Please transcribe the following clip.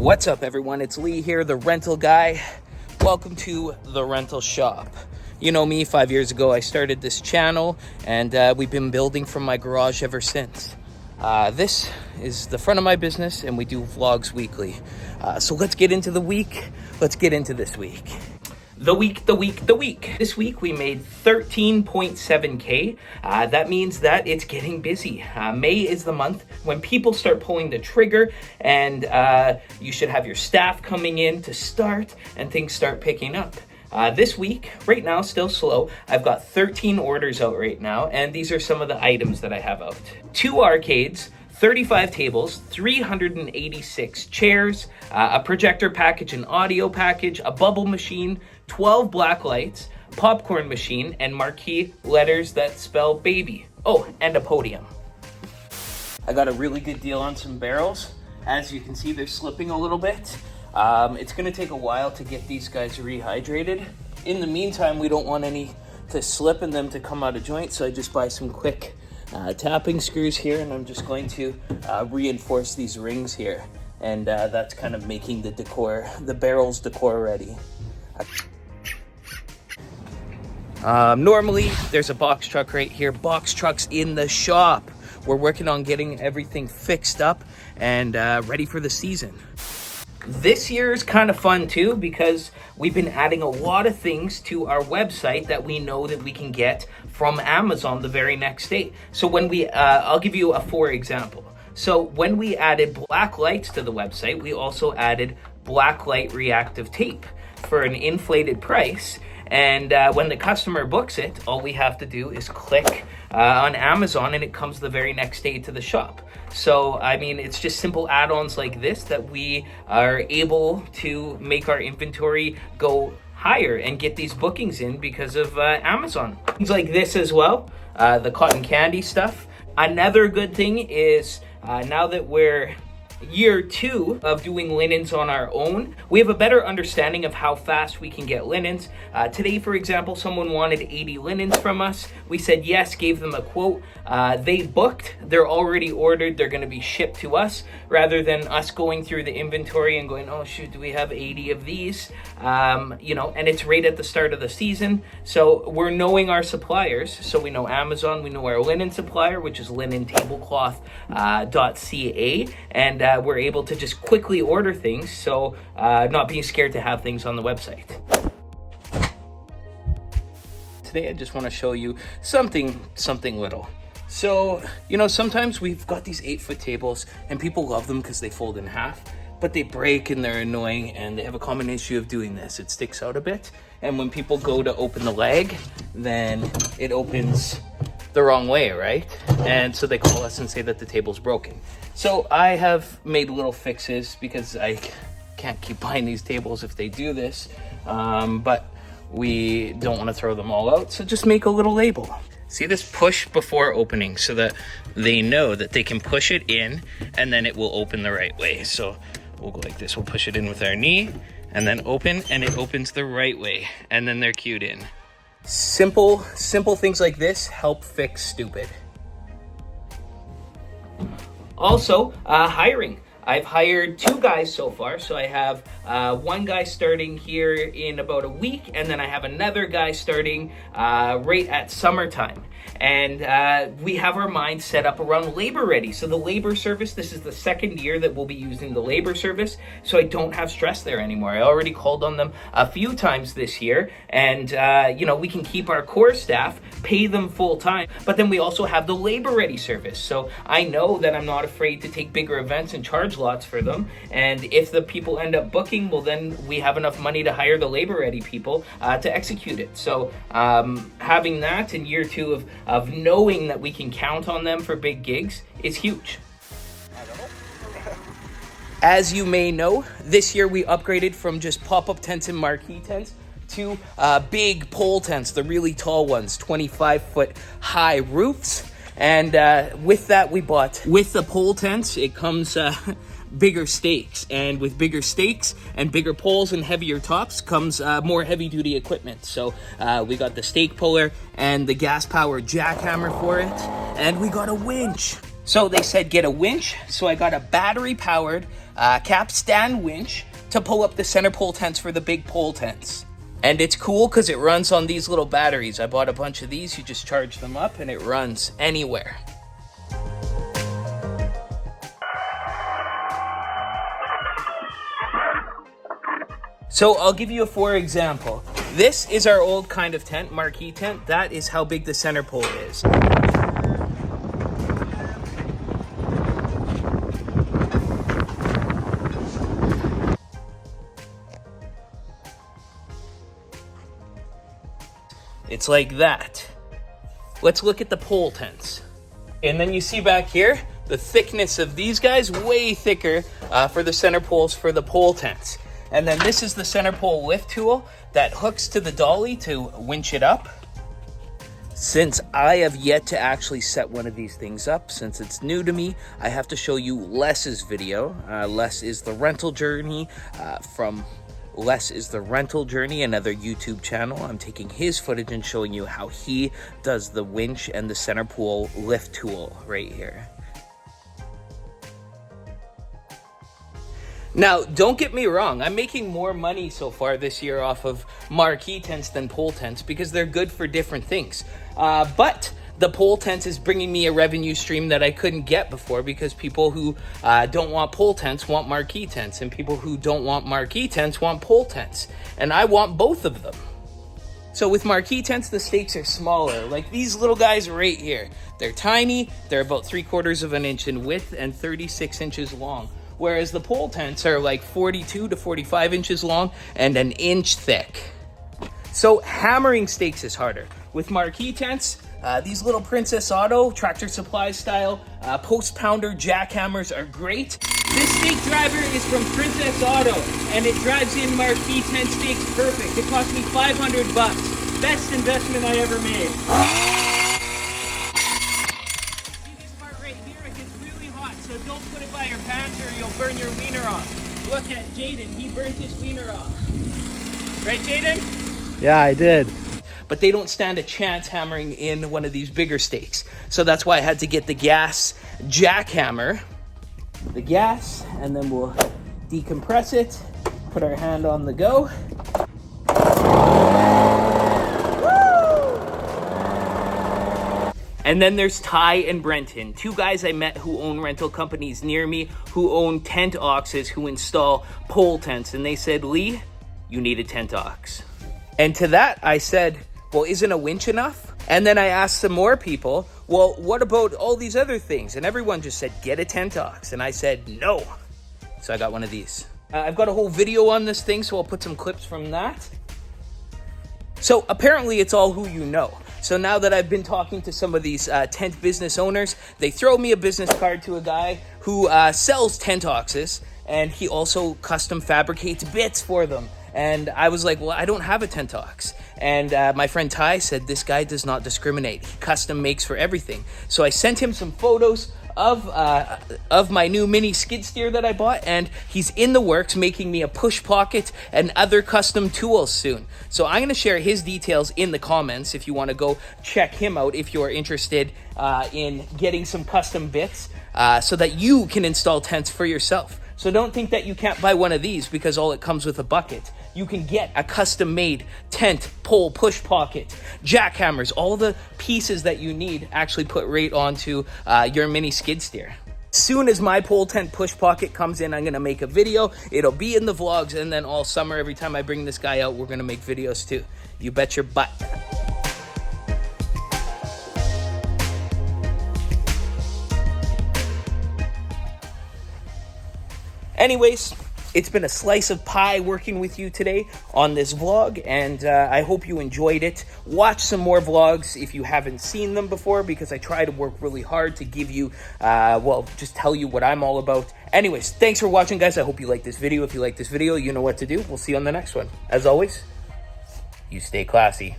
What's up, everyone? It's Lee here, the rental guy. Welcome to the rental shop. You know me, 5 years ago I started this channel, and we've been building from my garage ever since. This is the front of my business, and we do vlogs weekly. So let's get into the week. Let's get into this week. The week. This week we made 13.7K. That means that it's getting busy. May is the month when people start pulling the trigger, and you should have your staff coming in to start, and things start picking up. This week, right now, still slow. I've got 13 orders out right now, and these are some of the items that I have out. 2 arcades, 35 tables, 386 chairs, a projector package, an audio package, a bubble machine, 12 black lights, popcorn machine, and marquee letters that spell baby. Oh, and a podium. I got a really good deal on some barrels. As you can see, they're slipping a little bit. It's gonna take a while to get these guys rehydrated. In the meantime, we don't want any to slip and them to come out of joint, so I just buy some quick tapping screws here, and I'm just going to reinforce these rings here, and that's kind of making the decor, the barrels decor ready. Normally there's a box truck right here. Box trucks in the shop. We're working on getting everything fixed up and ready for the season. This year is kind of fun too, because we've been adding a lot of things to our website that we know that we can get from Amazon the very next day. So when we, I'll give you a for example. So when we added black lights to the website, we also added black light reactive tape for an inflated price. And when the customer books it, all we have to do is click on Amazon, and it comes the very next day to the shop. So, I mean, it's just simple add-ons like this that we are able to make our inventory go higher and get these bookings in because of Amazon. Things like this as well, the cotton candy stuff. Another good thing is now that we're year 2 of doing linens on our own, we have a better understanding of how fast we can get linens. Today, for example, someone wanted 80 linens from us. We said yes, gave them a quote. They booked, they're already ordered, they're gonna be shipped to us, rather than us going through the inventory and going, oh shoot, do we have 80 of these? You know, and it's right at the start of the season. So we're knowing our suppliers. So we know Amazon, we know our linen supplier, which is linentablecloth.ca, and we're able to just quickly order things, so not being scared to have things on the website. Today I just want to show you something little. So, you know, sometimes we've got these 8-foot tables and people love them because they fold in half, but they break and they're annoying, and they have a common issue of doing this. It sticks out a bit, and when people go to open the leg, then it opens the wrong way, right? And so they call us and say that the table's broken. So I have made little fixes, because I can't keep buying these tables if they do this, but we don't want to throw them all out, so just make a little label. See this push before opening, so that they know that they can push it in and then it will open the right way. So we'll go like this, we'll push it in with our knee and then open, and it opens the right way, and then they're cued in. Simple things like this help fix stupid. Also, hiring. I've hired 2 guys so far. So I have one guy starting here in about a week, and then I have another guy starting right at summertime. And we have our mind set up around labor ready. So the labor service, this is the 2nd year that we'll be using the labor service, so I don't have stress there anymore. I already called on them a few times this year, and you know, we can keep our core staff, pay them full time, but then we also have the labor ready service. So I know that I'm not afraid to take bigger events and charge lots for them, and if the people end up booking, well, then we have enough money to hire the labor ready people to execute it. So having that in year 2 of knowing that we can count on them for big gigs is huge. As you may know, this year we upgraded from just pop-up tents and marquee tents to big pole tents, the really tall ones, 25-foot high roofs. And with that, we bought, with the pole tents, it comes bigger stakes, and with bigger stakes and bigger poles and heavier tops comes more heavy-duty equipment. So we got the stake puller and the gas-powered jackhammer for it, and we got a winch. So they said get a winch, so I got a battery-powered capstan winch to pull up the center pole tents for the big pole tents. And it's cool because it runs on these little batteries. I bought a bunch of these, you just charge them up and it runs anywhere. So I'll give you a for example. This is our old kind of tent, marquee tent. That is how big the center pole is. It's like that. Let's look at the pole tents. And then you see back here, the thickness of these guys, way thicker for the center poles for the pole tents. And then this is the center pole lift tool that hooks to the dolly to winch it up. Since I have yet to actually set one of these things up, since it's new to me, I have to show you Les's video. Les is the rental journey from Les is the rental journey, another YouTube channel. I'm taking his footage and showing you how he does the winch and the center pole lift tool right here. Now, don't get me wrong, I'm making more money so far this year off of marquee tents than pole tents because they're good for different things. But the pole tents is bringing me a revenue stream that I couldn't get before because people who don't want pole tents want marquee tents, and people who don't want marquee tents want pole tents. And I want both of them. So with marquee tents, the stakes are smaller, like these little guys right here. They're tiny, they're about 3/4 of an inch in width and 36 inches long. Whereas the pole tents are like 42 to 45 inches long and an inch thick. So hammering stakes is harder. With marquee tents, these little Princess Auto, Tractor Supply style, post pounder jackhammers are great. This stake driver is from Princess Auto and it drives in marquee tent stakes perfect. It cost me $500. Best investment I ever made. So don't put it by your pants or you'll burn your wiener off. Look at Jaden, he burnt his wiener off. Right, Jaden? Yeah, I did. But they don't stand a chance hammering in one of these bigger stakes. So that's why I had to get the gas jackhammer. The gas, and then we'll decompress it, put our hand on the go. And then there's Ty and Brenton, two guys I met who own rental companies near me, who own tent oxes, who install pole tents. And they said, Lee, you need a tent ox. And to that, I said, well, isn't a winch enough? And then I asked some more people, well, what about all these other things? And everyone just said, get a tent ox. And I said, no. So I got one of these. I've got a whole video on this thing, so I'll put some clips from that. So apparently it's all who you know. So now that I've been talking to some of these tent business owners, they throw me a business card to a guy who sells tent oxes, and he also custom fabricates bits for them. And I was like, well, I don't have a tent ox. And my friend Ty said, this guy does not discriminate. He custom makes for everything. So I sent him some photos of my new mini skid steer that I bought, and he's in the works making me a push pocket and other custom tools soon. So I'm going to share his details in the comments if you want to go check him out if you're interested in getting some custom bits so that you can install tents for yourself. So don't think that you can't buy one of these because all it comes with a bucket. You can get a custom-made tent, pole, push pocket, jackhammers, all the pieces that you need actually put right onto your mini skid steer. As soon as my pole tent push pocket comes in, I'm going to make a video. It'll be in the vlogs, and then all summer, every time I bring this guy out, we're going to make videos too. You bet your butt. Anyways, it's been a slice of pie working with you today on this vlog, and I hope you enjoyed it. Watch some more vlogs if you haven't seen them before, because I try to work really hard to give you, just tell you what I'm all about. Anyways, thanks for watching, guys. I hope you like this video. If you like this video, you know what to do. We'll see you on the next one. As always, you stay classy.